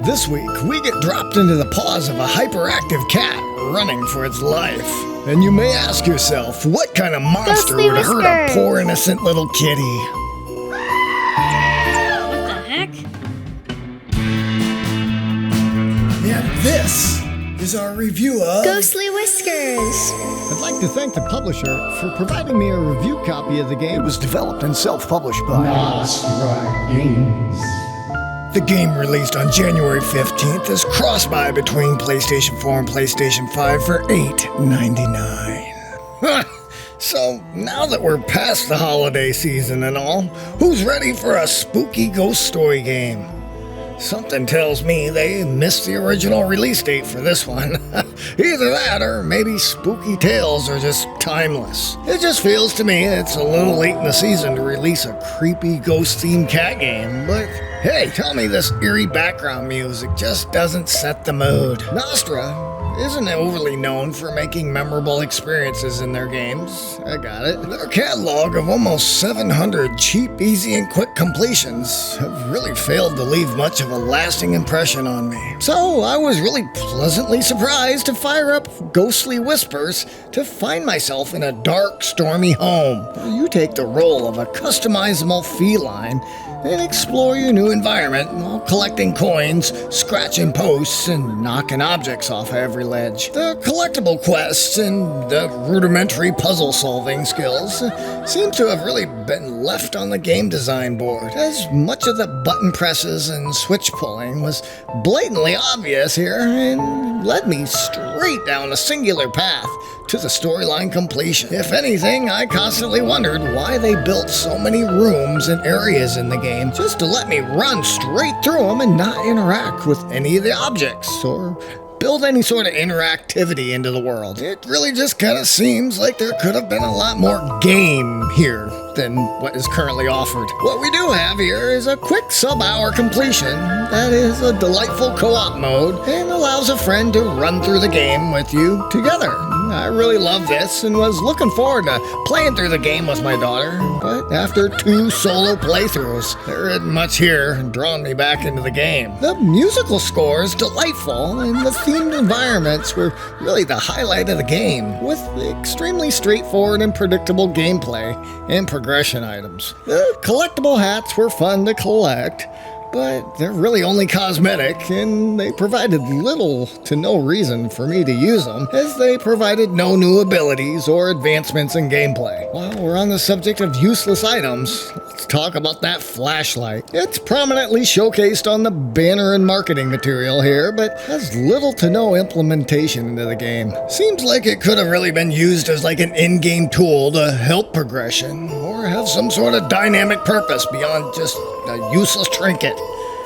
This week, we get dropped into the paws of a hyperactive cat running for its life. And you may ask yourself, what kind of monster Ghostly would hurt a Whiskers. poor innocent little kitty? What the heck? And this is our review of... Ghostly Whiskers. I'd like to thank the publisher for providing me a review copy of the game. It was developed and self-published by... Games. The game released on January 15th is cross-buy between PlayStation 4 and PlayStation 5 for $8.99. So, now that we're past the holiday season and all, who's ready for a spooky ghost story game? Something tells me they missed the original release date for this one. Either that or maybe spooky tales are just timeless. It just feels to me it's a little late in the season to release a creepy ghost-themed cat game, but hey, tell me this eerie background music just doesn't set the mood. Nostra isn't overly known for making memorable experiences in their games. I got it. Their catalog of almost 700 cheap, easy, and quick completions have really failed to leave much of a lasting impression on me. So I was really pleasantly surprised to fire up Ghostly Whispers to find myself in a dark, stormy home, where you take the role of a customizable feline and explore your new environment while collecting coins, scratching posts, and knocking objects off every ledge. The collectible quests and the rudimentary puzzle-solving skills seem to have really been left on the game design board, as much of the button presses and switch pulling was blatantly obvious here and led me straight down a singular path to the storyline completion. If anything, I constantly wondered why they built so many rooms and areas in the game just to let me run straight through them and not interact with any of the objects or build any sort of interactivity into the world. It really just kind of seems like there could have been a lot more game here than what is currently offered. What we do have here is a quick sub-hour completion that is a delightful co-op mode and allows a friend to run through the game with you together. I really love this and was looking forward to playing through the game with my daughter, but after 2 solo playthroughs, there isn't much here drawing me back into the game. The musical score is delightful and the themed environments were really the highlight of the game, with extremely straightforward and predictable gameplay and progression items. The collectible hats were fun to collect, but they're really only cosmetic, and they provided little to no reason for me to use them, as they provided no new abilities or advancements in gameplay. While we're on the subject of useless items, let's talk about that flashlight. It's prominently showcased on the banner and marketing material here, but has little to no implementation into the game. Seems like it could have really been used as like an in-game tool to help progression, or have some sort of dynamic purpose beyond just a useless trinket.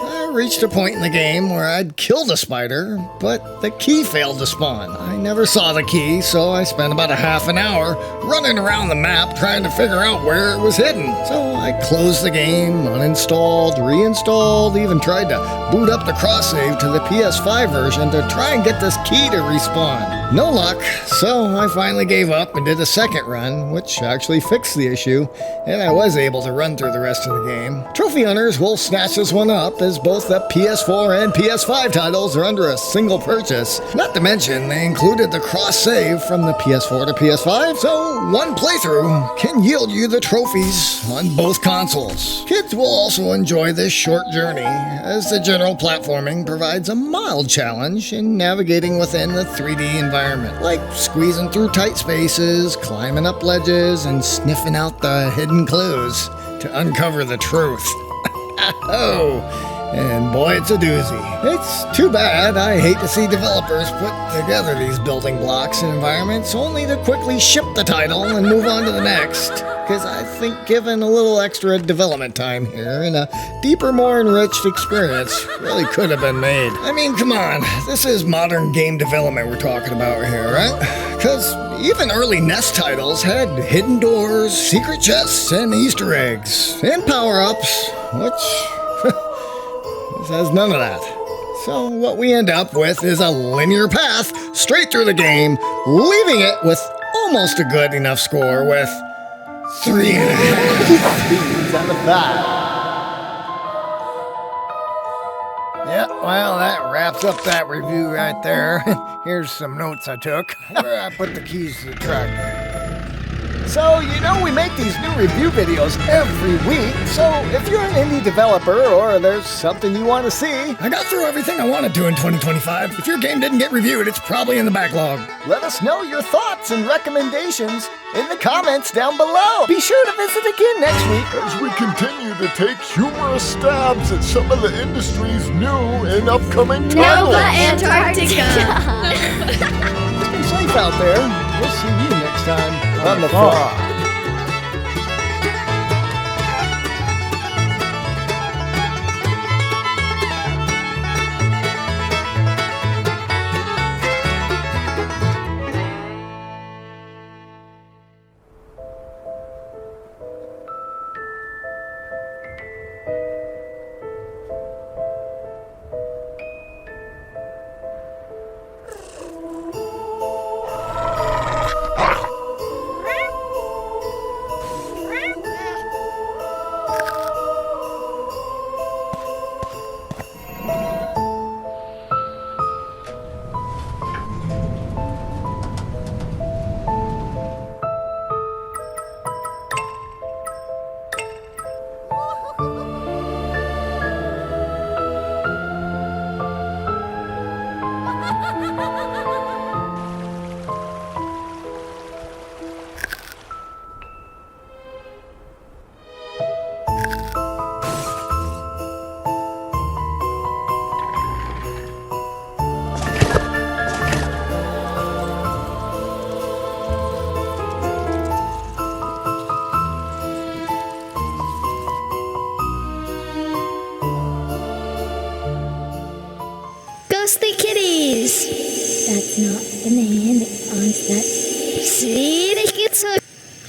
I reached a point in the game where I'd killed a spider, but the key failed to spawn. I never saw the key, so I spent about a half an hour running around the map trying to figure out where it was hidden. So I closed the game, uninstalled, reinstalled, even tried to boot up the cross-save to the PS5 version to try and get this key to respawn. No luck, so I finally gave up and did a second run, which actually fixed the issue, and I was able to run through the rest of the game. Trophy hunters will snatch this one up, as both the PS4 and PS5 titles are under a single purchase. Not to mention, they included the cross-save from the PS4 to PS5, so one playthrough can yield you the trophies on both consoles. Kids will also enjoy this short journey, as the general platforming provides a mild challenge in navigating within the 3D environment, like squeezing through tight spaces, climbing up ledges, and sniffing out the hidden clues to uncover the truth. Oh, and boy, it's a doozy. It's too bad. I hate to see developers put together these building blocks and environments only to quickly ship the title and move on to the next. Because I think given a little extra development time here and a deeper, more enriched experience really could have been made. I mean, come on. This is modern game development we're talking about here, right? Because even early NES titles had hidden doors, secret chests, and Easter eggs, and power-ups, which... this has none of that. So what we end up with is a linear path straight through the game, leaving it with almost a good enough score with 3.5 out of 5. Yeah, Well, that wraps up that review right there. Here's some notes I took. Where I put the keys to the truck. So, we make these new review videos every week, so if you're an indie developer or there's something you want to see, I got through everything I wanted to in 2025. If your game didn't get reviewed, it's probably in the backlog. Let us know your thoughts and recommendations in the comments down below. Be sure to visit again next week as we continue to take humorous stabs at some of the industry's new and upcoming titles. Nova Antarctica. Stay safe out there. We'll see you next time on the Frog. Ghostly Kitties. That's not the name. It's that. See,